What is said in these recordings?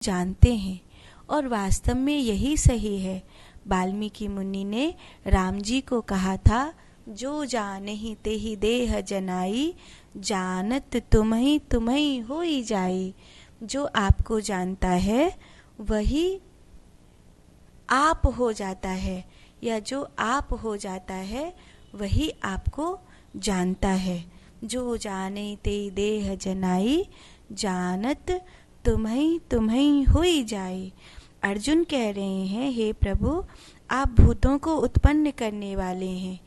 जानते हैं और वास्तव में यही सही है। वाल्मीकि मुनि ने राम जी को कहा था, जो जानहि तेहि देह जनाई, जानत तुम्हि होई जाई। जो आपको जानता है वही आप हो जाता है, या जो आप हो जाता है वही आपको जानता है। जो जाने ते देह जनाई, जानत तुम्हि होई जाई। अर्जुन कह रहे हैं, हे प्रभु, आप भूतों को उत्पन्न करने वाले हैं।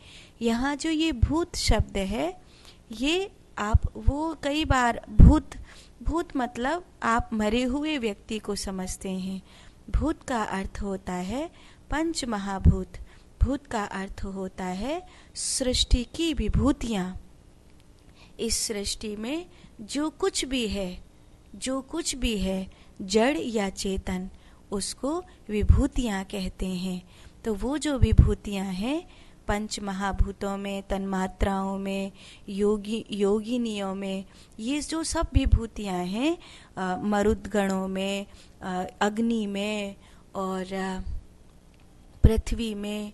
यहाँ जो ये भूत शब्द है, ये आप वो कई बार भूत मतलब आप मरे हुए व्यक्ति को समझते हैं। भूत का अर्थ होता है पंच महाभूत। भूत का अर्थ होता है सृष्टि की विभूतियाँ। इस सृष्टि में जो कुछ भी है जड़ या चेतन, उसको विभूतियाँ कहते हैं। तो वो जो विभूतियाँ हैं पंच महाभूतों में, तन्मात्राओं में, योगिनियों में, ये जो सब विभूतियाँ हैं, मरुद्गणों में, अग्नि में और पृथ्वी में,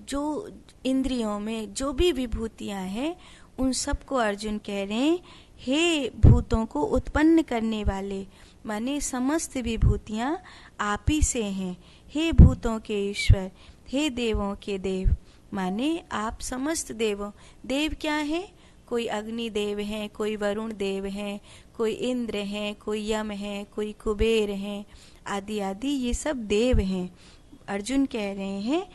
जो इंद्रियों में जो भी विभूतियाँ हैं, उन सब को अर्जुन कह रहे हैं, हे भूतों को उत्पन्न करने वाले, माने समस्त विभूतियाँ आप ही से हैं। हे भूतों के ईश्वर, हे देवों के देव, माने आप समस्त देवों। देव क्या है? कोई अग्नि देव हैं, कोई वरुण देव हैं, कोई इंद्र हैं, कोई यम हैं, कोई कुबेर हैं, आदि आदि, ये सब देव हैं। अर्जुन कह रहे हैं,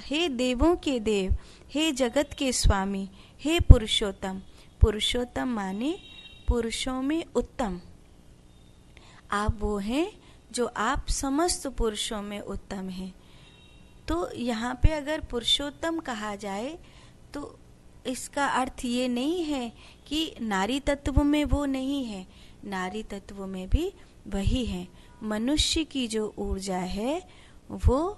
हे देवों के देव, हे जगत के स्वामी, हे पुरुषोत्तम। पुरुषोत्तम माने पुरुषों में उत्तम। आप वो हैं जो आप समस्त पुरुषों में उत्तम हैं। तो यहाँ पे अगर पुरुषोत्तम कहा जाए तो इसका अर्थ ये नहीं है कि नारी तत्व में वो नहीं है, नारी तत्व में भी वही है। मनुष्य की जो ऊर्जा है वो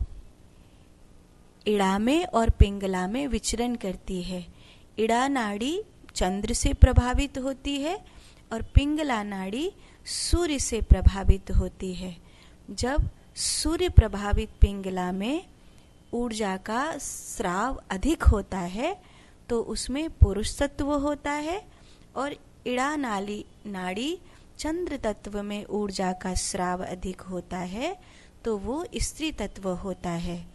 इड़ा में और पिंगला में विचरण करती है। इड़ा नाड़ी चंद्र से प्रभावित होती है और पिंगला नाड़ी सूर्य से प्रभावित होती है। जब सूर्य प्रभावित पिंगला में ऊर्जा का स्राव अधिक होता है तो उसमें पुरुष तत्व होता है, और इड़ा नाड़ी चंद्र तत्व में ऊर्जा का स्राव अधिक होता है तो वो स्त्री तत्व होता है।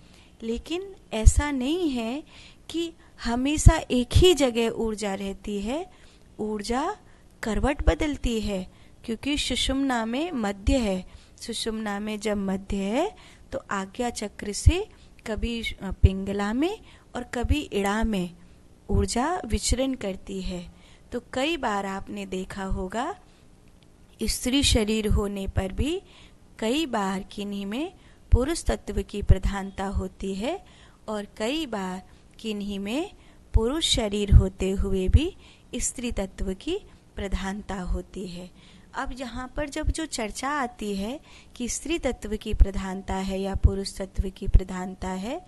लेकिन ऐसा नहीं है कि हमेशा एक ही जगह ऊर्जा रहती है। ऊर्जा करवट बदलती है, क्योंकि सुषुम्ना में मध्य है। सुषुम्ना में जब मध्य है तो आज्ञा चक्र से कभी पिंगला में और कभी इड़ा में ऊर्जा विचरण करती है। तो कई बार आपने देखा होगा, स्त्री शरीर होने पर भी कई बार किन्हीं में पुरुष तत्व की प्रधानता होती है और कई बार किन्हीं में पुरुष शरीर होते हुए भी स्त्री तत्व की प्रधानता होती है। अब यहाँ पर जब जो चर्चा आती है कि स्त्री तत्व की प्रधानता है या पुरुष तत्व की प्रधानता है,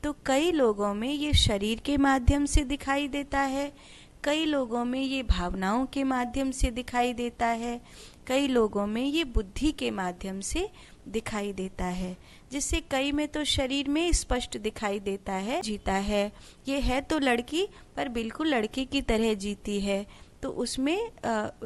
तो कई लोगों में ये शरीर के माध्यम से दिखाई देता है, कई लोगों में ये भावनाओं के माध्यम से दिखाई देता है, कई लोगों में ये बुद्धि के माध्यम से दिखाई देता है। जिससे कई में तो शरीर में स्पष्ट दिखाई देता है, जीता है, ये है तो लड़की पर बिल्कुल लड़की की तरह जीती है, तो उसमें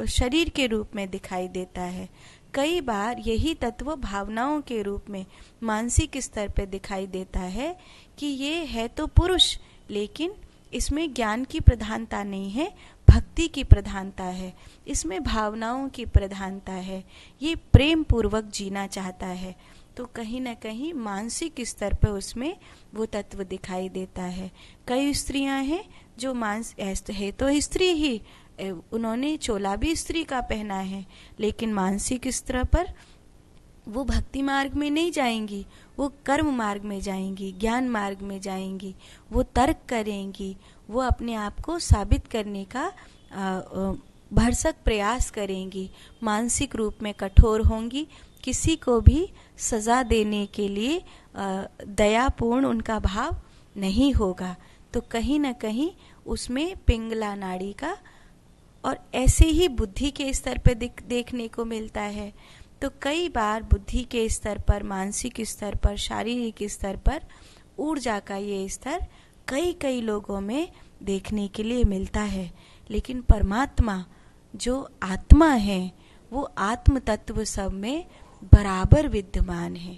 शरीर के रूप में दिखाई देता है। कई बार यही तत्व भावनाओं के रूप में मानसिक स्तर पर दिखाई देता है कि ये है तो पुरुष, लेकिन इसमें ज्ञान की प्रधानता नहीं है, भक्ति की प्रधानता है, इसमें भावनाओं की प्रधानता है, ये प्रेम पूर्वक जीना चाहता है। तो कहीं ना कहीं मानसिक स्तर पर उसमें वो तत्व दिखाई देता है। कई स्त्रियां हैं जो है तो स्त्री ही, उन्होंने चोला भी स्त्री का पहना है, लेकिन मानसिक स्तर पर वो भक्ति मार्ग में नहीं जाएंगी, वो कर्म मार्ग में जाएंगी, ज्ञान मार्ग में जाएंगी, वो तर्क करेंगी, वो अपने आप को साबित करने का भरसक प्रयास करेंगी, मानसिक रूप में कठोर होंगी, किसी को भी सजा देने के लिए दयापूर्ण उनका भाव नहीं होगा। तो कहीं ना कहीं उसमें पिंगला नाड़ी का, और ऐसे ही बुद्धि के स्तर पे देखने को मिलता है। तो कई बार बुद्धि के स्तर पर, मानसिक स्तर पर, शारीरिक स्तर पर ऊर्जा का ये स्तर कई कई लोगों में देखने के लिए मिलता है। लेकिन परमात्मा जो आत्मा है वो आत्म तत्व सब में बराबर विद्यमान है।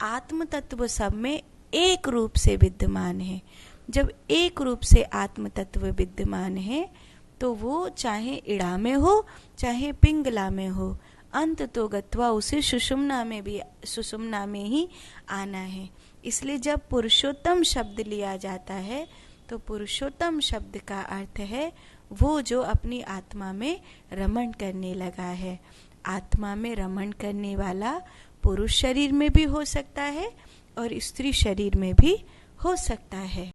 आत्म तत्व सब में एक रूप से विद्यमान है। जब एक रूप से आत्म तत्व विद्यमान है तो वो चाहे इड़ा में हो चाहे पिंगला में हो, अंत तो गत्वा उसे सुषुम्ना में ही आना है। इसलिए जब पुरुषोत्तम शब्द लिया जाता है तो पुरुषोत्तम शब्द का अर्थ है वो जो अपनी आत्मा में रमण करने लगा है। आत्मा में रमण करने वाला पुरुष शरीर में भी हो सकता है और स्त्री शरीर में भी हो सकता है।